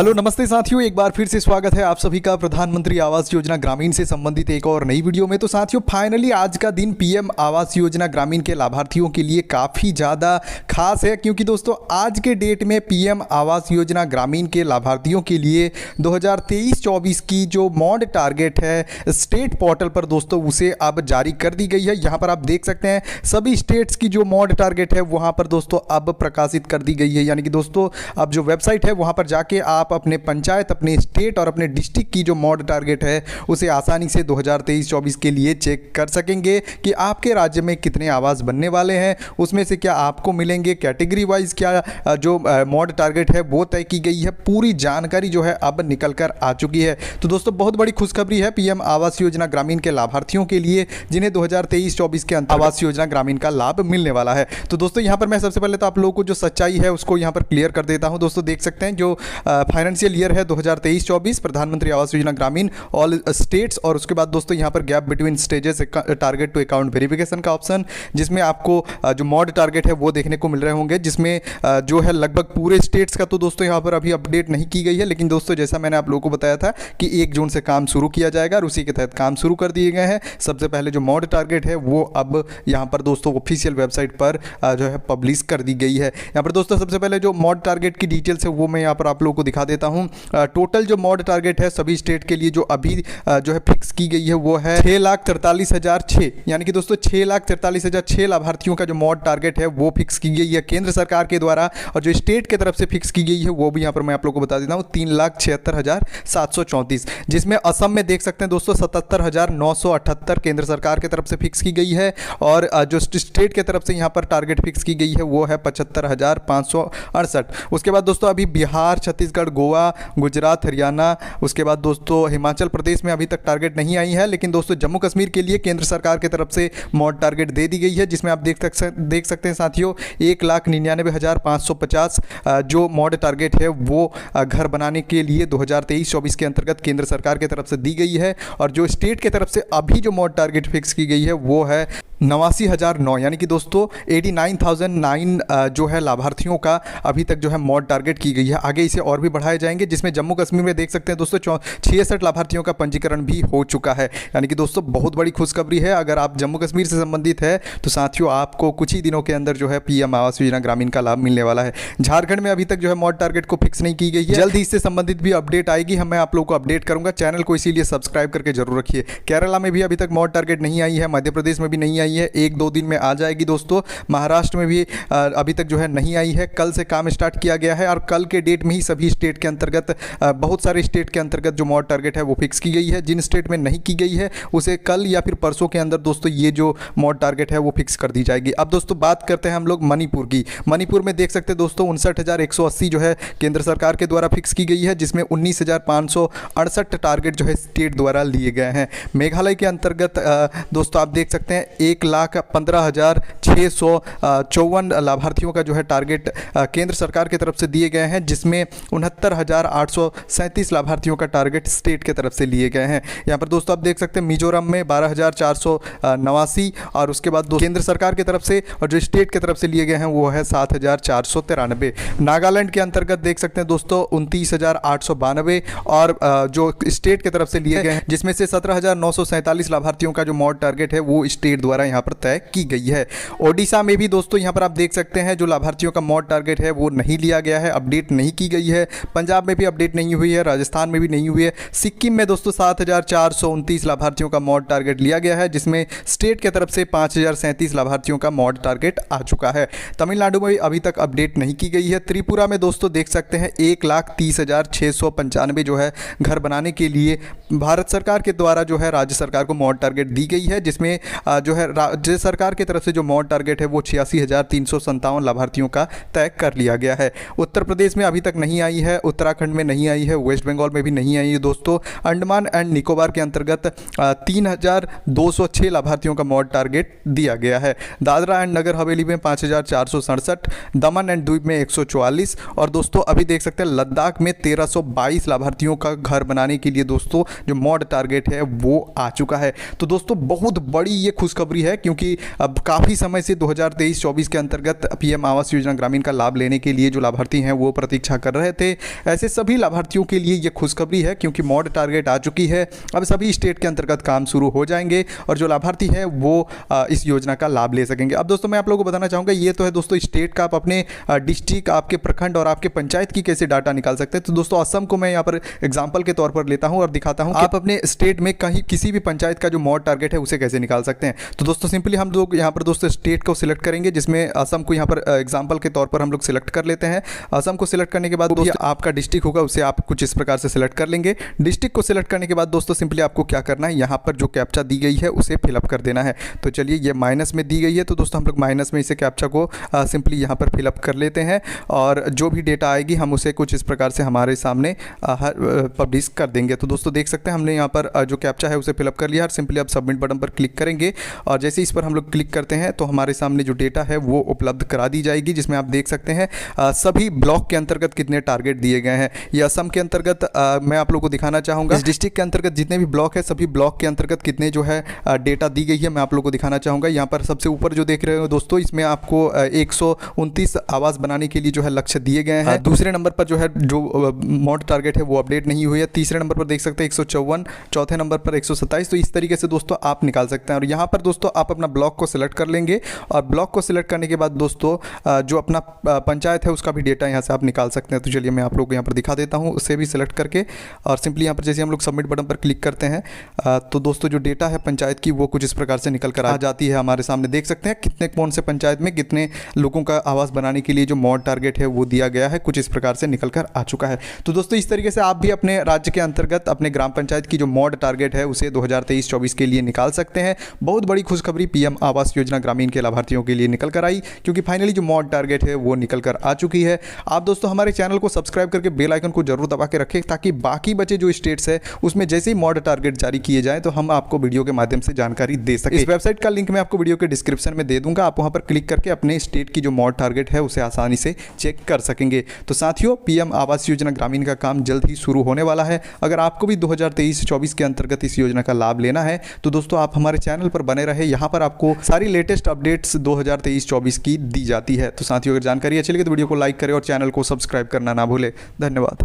Hello नमस्ते साथियों, एक बार फिर से स्वागत है आप सभी का प्रधानमंत्री आवास योजना ग्रामीण से संबंधित एक और नई वीडियो में। तो साथियों फाइनली आज का दिन पीएम आवास योजना ग्रामीण के लाभार्थियों के लिए काफ़ी ज़्यादा खास है, क्योंकि दोस्तों आज के डेट में पीएम आवास योजना ग्रामीण के लाभार्थियों के लिए 2023-24 की जो मॉड टारगेट है स्टेट पोर्टल पर दोस्तों उसे अब जारी कर दी गई है। यहाँ पर आप देख सकते हैं सभी स्टेट्स की जो मॉड टारगेट है वहाँ पर दोस्तों अब प्रकाशित कर दी गई है। यानी कि दोस्तों अब जो वेबसाइट है वहाँ पर जाके आप अपने पंचायत, अपने स्टेट और अपने डिस्ट्रिक्ट की जो मॉड टारगेट है उसे आसानी से 2023-24 के लिए चेक कर सकेंगे कि आपके राज्य में कितने आवास बनने वाले हैं, उसमें से क्या आपको मिलेंगे, कैटेगरी वाइज क्या जो मॉड टारगेट है वो तय की गई है। पूरी जानकारी जो है अब निकल कर आ चुकी है। तो दोस्तों बहुत बड़ी खुशखबरी है पीएम आवास योजना ग्रामीण के लाभार्थियों के लिए, जिन्हें 2023-24 के अंतर्गत आवास योजना ग्रामीण का लाभ मिलने वाला है। तो दोस्तों यहाँ पर मैं सबसे पहले तो आप लोगों को जो सच्चाई है उसको यहाँ पर क्लियर कर देता हूँ। दोस्तों देख सकते हैं जो फाइनेंशियल ईयर है 2023-24 प्रधानमंत्री आवास योजना ग्रामीण ऑल स्टेट्स, और उसके बाद दोस्तों यहाँ पर gap between stages target to account verification का ऑप्शन, जिसमें आपको जो मॉड टारगेट है वो देखने को मिल रहे होंगे, जिसमें जो है लगभग पूरे स्टेट्स का तो दोस्तों यहाँ पर अभी अपडेट नहीं की गई है। लेकिन दोस्तों जैसा मैंने आप लोगों को बताया था कि 1 जून से काम शुरू किया जाएगा और उसी के तहत काम शुरू कर दिए गए हैं। सबसे पहले जो मॉड टारगेट है वो अब यहाँ पर दोस्तों ऑफिशियल वेबसाइट पर जो है पब्लिश कर दी गई है। यहाँ पर दोस्तों सबसे पहले जो मॉड टारगेट की डिटेल्स है वो मैं यहाँ पर आप लोगों को दिखा देता हूँ। टोटल जो मॉड टारगेट है सभी स्टेट के लिए जो अभी जो है फिक्स की गई है वो है 6,43,006, यानी कि दोस्तों 6,43,006 लाभार्थियों का जो मॉड टारगेट है वो फिक्स की गई है केंद्र सरकार के द्वारा, और जो स्टेट की तरफ से फिक्स की गई है वो भी यहाँ पर मैं आप लोगों को बता देता हूँ 3,76,734, जिसमें असम में देख सकते हैं दोस्तों 77,978 केंद्र सरकार की तरफ से फिक्स की गई है, और जो स्टेट की तरफ से यहाँ पर टारगेट फिक्स की गई है वो है 75,568। उसके बाद दोस्तों अभी बिहार, छत्तीसगढ़, गोवा, गुजरात, हरियाणा, उसके बाद दोस्तों हिमाचल प्रदेश में अभी तक टारगेट नहीं आई है। लेकिन दोस्तों जम्मू कश्मीर के लिए केंद्र सरकार की तरफ से मॉड टारगेट दे दी गई है, जिसमें आप देख सकते हैं साथियों 1,99,550 जो मॉड टारगेट है वो घर बनाने के लिए 2023-24 के अंतर्गत केंद्र सरकार की तरफ से दी गई है। और जो स्टेट की तरफ से अभी जो मॉड टारगेट फिक्स की गई है वो है 89,009, यानी कि दोस्तों 89,009 जो है लाभार्थियों का अभी तक जो है मॉड टारगेट की गई है। आगे इसे और भी बढ़ाए जाएंगे, जिसमें जम्मू कश्मीर में देख सकते हैं दोस्तों 66 लाभार्थियों का पंजीकरण भी हो चुका है। यानी कि दोस्तों बहुत बड़ी खुशखबरी है। अगर आप जम्मू कश्मीर से संबंधित है तो साथियों आपको कुछ ही दिनों के अंदर जो है पीएम आवास योजना ग्रामीण का लाभ मिलने वाला है। झारखंड में अभी तक जो है मॉड टारगेट को फिक्स नहीं की गई है, जल्द ही इससे संबंधित भी अपडेट आएगी, मैं आप लोगों को अपडेट करूंगा। चैनल को इसीलिए सब्सक्राइब करके जरूर रखिए। केरला में भी अभी तक मॉड टारगेट नहीं आई है, मध्य प्रदेश में भी नहीं आई है, 1-2 दिन में आ जाएगी दोस्तों। महाराष्ट्र में भी अभी तक जो है नहीं आई है, कल से काम स्टार्ट किया गया है, और कल के डेट में ही सभी स्टेट के अंतर्गत बहुत सारे स्टेट के अंतर्गत जो मॉड टारगेट है वो फिक्स की गई है। जिन स्टेट में नहीं की गई है उसे कल या फिर परसों के अंदर दोस्तों ये जो मॉड टारगेट है वो फिक्स कर दी जाएगी। अब दोस्तों बात करते हैं हम लोग मणिपुर की। मणिपुर में देख सकते हैं दोस्तों 59,180 जो है केंद्र सरकार के द्वारा फिक्स की गई है, जिसमें 19,568 टारगेट जो है स्टेट द्वारा लिए गए हैं। मेघालय के अंतर्गत दोस्तों आप देख सकते हैं 1,15,654 लाभार्थियों का जो है टारगेट केंद्र सरकार की तरफ से दिए गए हैं, जिसमें 69,837 लाभार्थियों का टारगेट स्टेट की तरफ से लिए गए हैं। यहाँ पर दोस्तों आप देख सकते हैं मिजोरम में 12,489, और उसके बाद केंद्र सरकार की तरफ से, और जो स्टेट की तरफ से लिए गए हैं वो है 7,493। नागालैंड के अंतर्गत देख सकते हैं दोस्तों 29,892, और जो स्टेट की तरफ से लिए गए हैं जिसमें से 17,947 लाभार्थियों का जो मॉड टारगेट है वो स्टेट द्वारा यहाँ पर तय की गई है। ओडिशा में भी दोस्तों यहाँ पर आप देख सकते हैं जो लाभार्थियों का मॉड टारगेट है वो नहीं लिया गया है, अपडेट नहीं की गई है। पंजाब में भी अपडेट नहीं हुई है, राजस्थान में भी नहीं हुई है। सिक्किम में दोस्तों 7,429 लाभार्थियों का मॉड टारगेट लिया गया है, जिसमें स्टेट की तरफ से 5,037 लाभार्थियों का मॉड टारगेट आ चुका है। तमिलनाडु में अभी तक अपडेट नहीं की गई है। त्रिपुरा में दोस्तों देख सकते हैं 1,30,695 जो है घर बनाने के लिए भारत सरकार के द्वारा जो है राज्य सरकार को मॉड टारगेट दी गई है, जिसमें जो है राज्य सरकार की तरफ से जो मॉड टारगेट है वो 86,357 लाभार्थियों का तय कर लिया गया है। उत्तर प्रदेश में अभी तक नहीं आई है, उत्तराखंड में नहीं आई है, वेस्ट बंगाल में भी नहीं आई है दोस्तों। अंडमान एंड निकोबार के अंतर्गत 3,206 लाभार्थियों का मॉड टारगेट दिया गया है। दादरा एंड नगर हवेली में 5,467, दमन एंड द्वीप में 144, और दोस्तों अभी देख सकते हैं लद्दाख में 1,322 लाभार्थियों का घर बनाने के लिए दोस्तों जो मॉड टारगेट है वो आ चुका है। तो दोस्तों बहुत बड़ी ये खुशखबरी है, क्योंकि अब काफ़ी समय से 2023-24 के अंतर्गत पीएम आवास योजना ग्रामीण का लाभ लेने के लिए जो लाभार्थी हैं वो प्रतीक्षा कर रहे थे, ऐसे सभी लाभार्थियों के लिए ये खुशखबरी है, क्योंकि मॉड टारगेट आ चुकी है। अब सभी स्टेट के अंतर्गत काम शुरू हो जाएंगे और जो लाभार्थी है वो इस योजना का लाभ ले सकेंगे। अब दोस्तों मैं आप लोगों को बताना चाहूँगा, ये तो है दोस्तों स्टेट का, आप अपने डिस्ट्रिक्ट, आपके प्रखंड और आपके पंचायत की कैसे डाटा निकाल सकते हैं। तो दोस्तों असम को मैं यहाँ पर एग्जाम्पल के तौर पर लेता हूँ और दिखाता हूँ आप अपने स्टेट में कहीं किसी भी पंचायत का जो मॉड टारगेट है उसे कैसे निकाल सकते हैं। तो दोस्तों सिंपली हम लोग यहाँ पर दोस्तों स्टेट को सिलेक्ट करेंगे, जिसमें असम को यहाँ पर एग्जाम्पल के तौर पर हम लोग सिलेक्ट कर लेते हैं। असम को सिलेक्ट करने के बाद दोस्तों आपका डिस्ट्रिक्ट होगा उसे आप कुछ इस प्रकार से सिलेक्ट कर लेंगे। डिस्ट्रिक्ट को सिलेक्ट करने के बाद दोस्तों सिंपली आपको क्या करना है, यहाँ पर जो कैप्चा दी गई है उसे फिलअप कर देना है। तो चलिए ये माइनस में दी गई है, तो दोस्तों हम लोग माइनस में इसे कैप्चा को सिंपली यहाँ पर फिलअप कर लेते हैं और जो भी डेटा आएगी हम उसे कुछ इस प्रकार से हमारे सामने पब्लिश कर देंगे। तो दोस्तों देख सकते हैं हमने यहाँ पर जो कैप्चा है उसे फिलअप कर लिया और सिंपली आप सबमिट बटन पर क्लिक करेंगे और जैसे इस पर हम लोग क्लिक करते हैं तो हमारे सामने जो डेटा है वो उपलब्ध करा दी जाएगी, जिसमें आप देख सकते हैं सभी ब्लॉक के अंतर्गत कितने टारगेट दिए गए हैं। ये असम के अंतर्गत मैं आप लोगों को दिखाना चाहूँगा, इस डिस्ट्रिक्ट के अंतर्गत जितने भी ब्लॉक है सभी ब्लॉक के अंतर्गत कितने जो है डेटा दी गई है मैं आप लोगों को दिखाना चाहूँगा। यहाँ पर सबसे ऊपर जो देख रहे हो दोस्तों, इसमें आपको 129 आवास बनाने के लिए जो है लक्ष्य दिए गए हैं। दूसरे नंबर पर जो है जो मॉड टारगेट है वो अपडेट नहीं हुई है। तीसरे नंबर पर देख सकते हैं 154, चौथे नंबर पर 127। तो इस तरीके से दोस्तों आप निकाल सकते हैं और यहाँ पर दोस्तों आप अपना ब्लॉक को सिलेक्ट कर लेंगे और ब्लॉक को सिलेक्ट करने के बाद दोस्तों जो अपना पंचायत है उसका भी डेटा यहाँ से आप निकाल सकते हैं। तो चलिए मैं आप लोगों को यहाँ पर दिखा देता हूँ, उसे भी सिलेक्ट करके और सिंपली यहाँ पर जैसे हम लोग सबमिट बटन पर क्लिक करते हैं तो दोस्तों जो डेटा है पंचायत की वो कुछ इस प्रकार से निकल कर आ जाती है हमारे सामने। देख सकते हैं कितने कौन से पंचायत में कितने लोगों का आवास बनाने के लिए जो मॉड टारगेट है वो दिया गया है, कुछ इस प्रकार से निकल कर आ चुका है। तो दोस्तों इस तरीके से आप भी अपने राज्य के अंतर्गत अपने ग्राम पंचायत की जो मॉड टारगेट है उसे 2023-24 के लिए निकाल सकते हैं। बहुत बड़ी खुशखबरी पीएम आवास योजना ग्रामीण के लाभार्थियों के लिए निकल कर आई, क्योंकि फाइनली जो मॉड टारगेट है वो निकल कर आ चुकी है। आप दोस्तों हमारे चैनल को सब्सक्राइब करके बेल आइकन को जरूर दबा के रखें, ताकि बाकी बचे जो स्टेट्स है उसमें जैसे ही मॉड टारगेट जारी किए जाए तो हम आपको वीडियो के माध्यम से जानकारी दे सकें। इस वेबसाइट का लिंक मैं आपको वीडियो के डिस्क्रिप्शन में दे दूंगा, आप वहां पर क्लिक करके अपने स्टेट की जो मॉड टारगेट है उसे आसानी से चेक कर सकेंगे। तो साथियों पीएम आवास योजना ग्रामीण का काम जल्द ही शुरू होने वाला है। अगर आपको भी 2023-24 के अंतर्गत इस योजना का लाभ लेना है तो दोस्तों आप हमारे चैनल पर बने रहे, यहाँ पर आपको सारी लेटेस्ट अपडेट्स 2023-24 की दी जाती है। तो साथियों अगर जानकारी अच्छी लगे तो वीडियो को लाइक करें और चैनल को सब्सक्राइब करना ना भूलें। धन्यवाद।